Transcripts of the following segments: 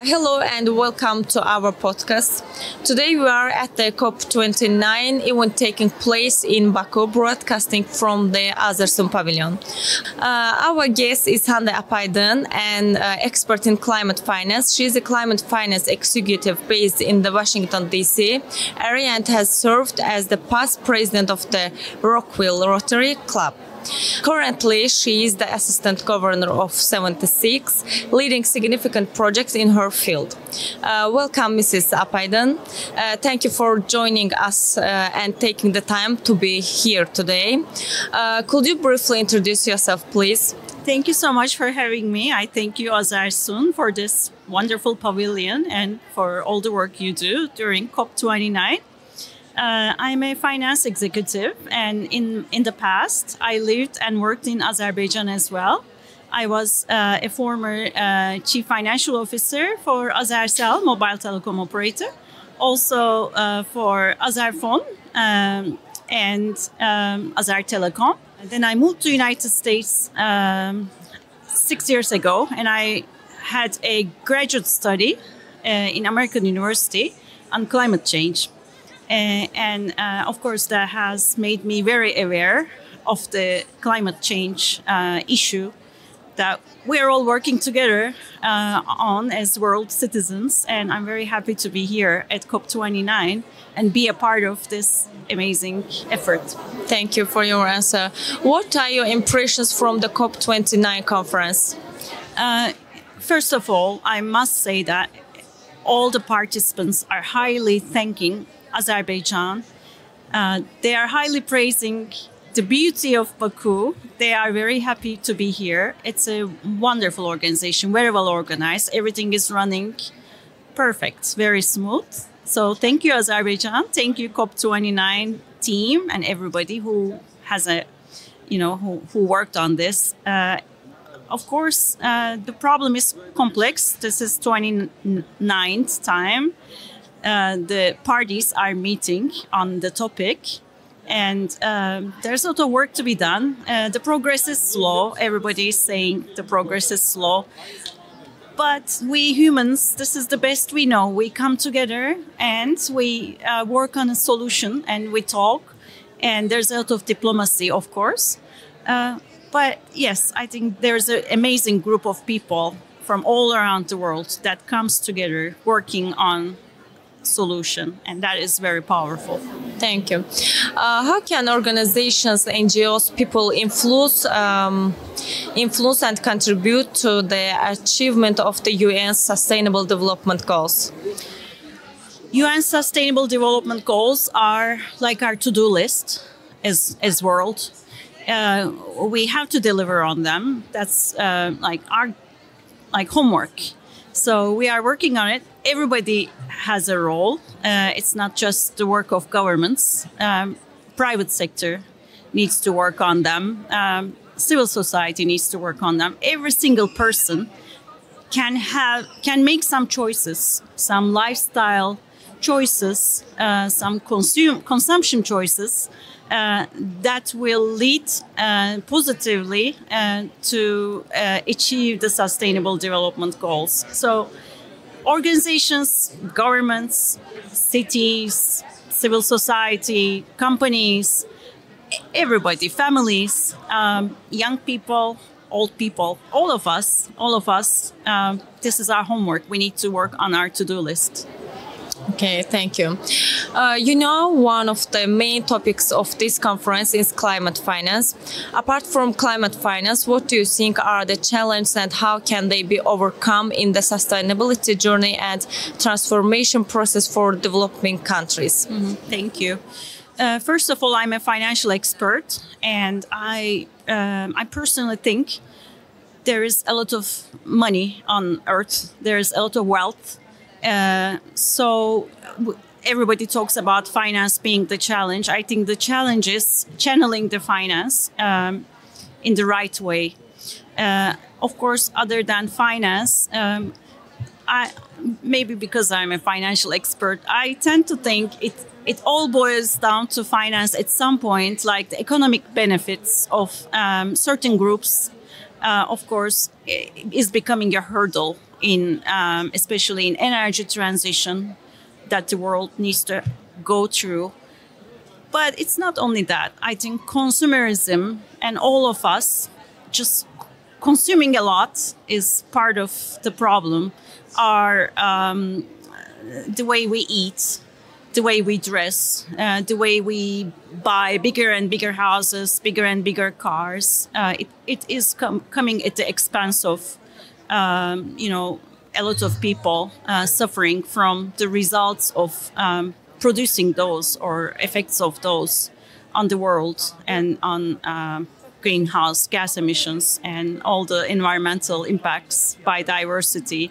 Hello and welcome to our podcast. Today we are at the COP29 event taking place in Baku, broadcasting from the Azersun pavilion. Our guest is Hande Apaydın, an expert in climate finance. She is a climate finance executive based in the Washington, D.C. area and has served as the past president of the Rockville Rotary Club. Currently, she is the assistant governor of 76, leading significant projects in her field. Welcome, Mrs. Apaydın. Thank you for joining us and taking the time to be here today. Could you briefly introduce yourself, please? Thank you so much for having me. I thank you, Azersun, for this wonderful pavilion and for all the work you do during COP29. I'm a finance executive, and in the past, I lived and worked in Azerbaijan as well. I was a former chief financial officer for Azersun, mobile telecom operator, also for Azerfon and Azer Telecom. Then I moved to United States 6 years ago, and I had a graduate study in American University on climate change. Of course, that has made me very aware of the climate change issue that we're all working together on as world citizens. And I'm very happy to be here at COP29 and be a part of this amazing effort. Thank you for your answer. What are your impressions from the COP29 conference? First of all, I must say that all the participants are highly thanking Azerbaijan. They are highly praising the beauty of Baku. They are very happy to be here. It's a wonderful organization, very well organized. Everything is running perfect, very smooth. So thank you, Azerbaijan. Thank you, COP29 team and everybody who has who worked on this. Of course, the problem is complex. This is 29th time. The parties are meeting on the topic, and there's a lot of work to be done. The progress is slow. Everybody is saying the progress is slow. But we humans, this is the best we know. We come together and we work on a solution and we talk. And there's a lot of diplomacy, of course. But yes, I think there's an amazing group of people from all around the world that comes together working on solution, and that is very powerful. Thank you. How can organizations, NGOs, people influence and contribute to the achievement of the UN Sustainable Development Goals? UN Sustainable Development Goals are like our to-do list as world. We have to deliver on them. That's like our homework. So we are working on it. Everybody has a role. It's not just the work of governments. Private sector needs to work on them. Civil society needs to work on them. Every single person can make some choices, some lifestyle choices, some consumption choices that will lead positively to achieve the Sustainable Development Goals. So organizations, governments, cities, civil society, companies, everybody, families, young people, old people, all of us, this is our homework. We need to work on our to-do list. Okay, thank you. One of the main topics of this conference is climate finance. Apart from climate finance, what do you think are the challenges and how can they be overcome in the sustainability journey and transformation process for developing countries? Mm-hmm. Thank you. First of all, I'm a financial expert, and I personally think there is a lot of money on Earth. There is a lot of wealth. So everybody talks about finance being the challenge. I think the challenge is channeling the finance in the right way. Of course, other than finance, maybe because I'm a financial expert, I tend to think it all boils down to finance at some point, like the economic benefits of certain groups, of course, is becoming a hurdle in especially in energy transition that the world needs to go through. But it's not only that. I think consumerism and all of us just consuming a lot is part of the problem. The way we eat, the way we dress, the way we buy bigger and bigger houses, bigger and bigger cars. It is coming at the expense of, a lot of people suffering from the results of producing those or effects of those on the world and on greenhouse gas emissions and all the environmental impacts, biodiversity,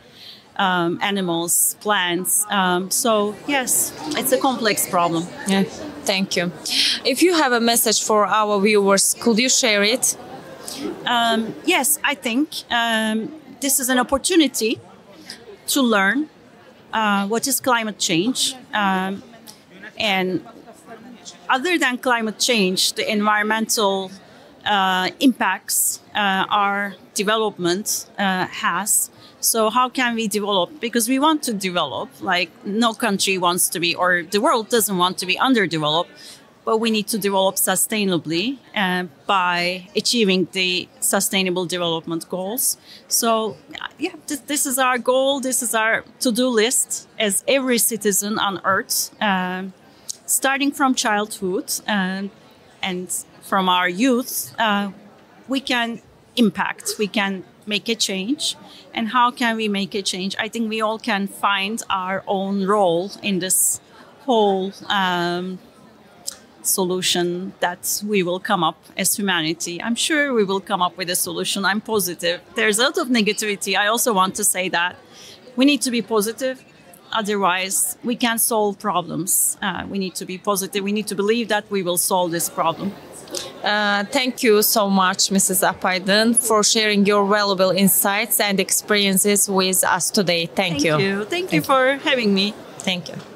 animals, plants. So yes, it's a complex problem. Yeah, thank you. If you have a message for our viewers, could you share it? Yes, I think this is an opportunity to learn what is climate change. And other than climate change, the environmental impacts our development has. So how can we develop? Because we want to develop, like no country wants to be, or the world doesn't want to be underdeveloped, but we need to develop sustainably by achieving the sustainable development goals. So yeah, this is our goal. This is our to-do list as every citizen on Earth, starting from childhood and from our youth, we can impact, we can make a change. And how can we make a change? I think we all can find our own role in this whole solution that we will come up as humanity. I'm sure we will come up with a solution. I'm positive. There's a lot of negativity. I also want to say that we need to be positive. Otherwise, we can't solve problems. We need to be positive. We need to believe that we will solve this problem. Thank you so much, Mrs. Apaydın, for sharing your valuable insights and experiences with us today. Thank you. Thank you for having me. Thank you.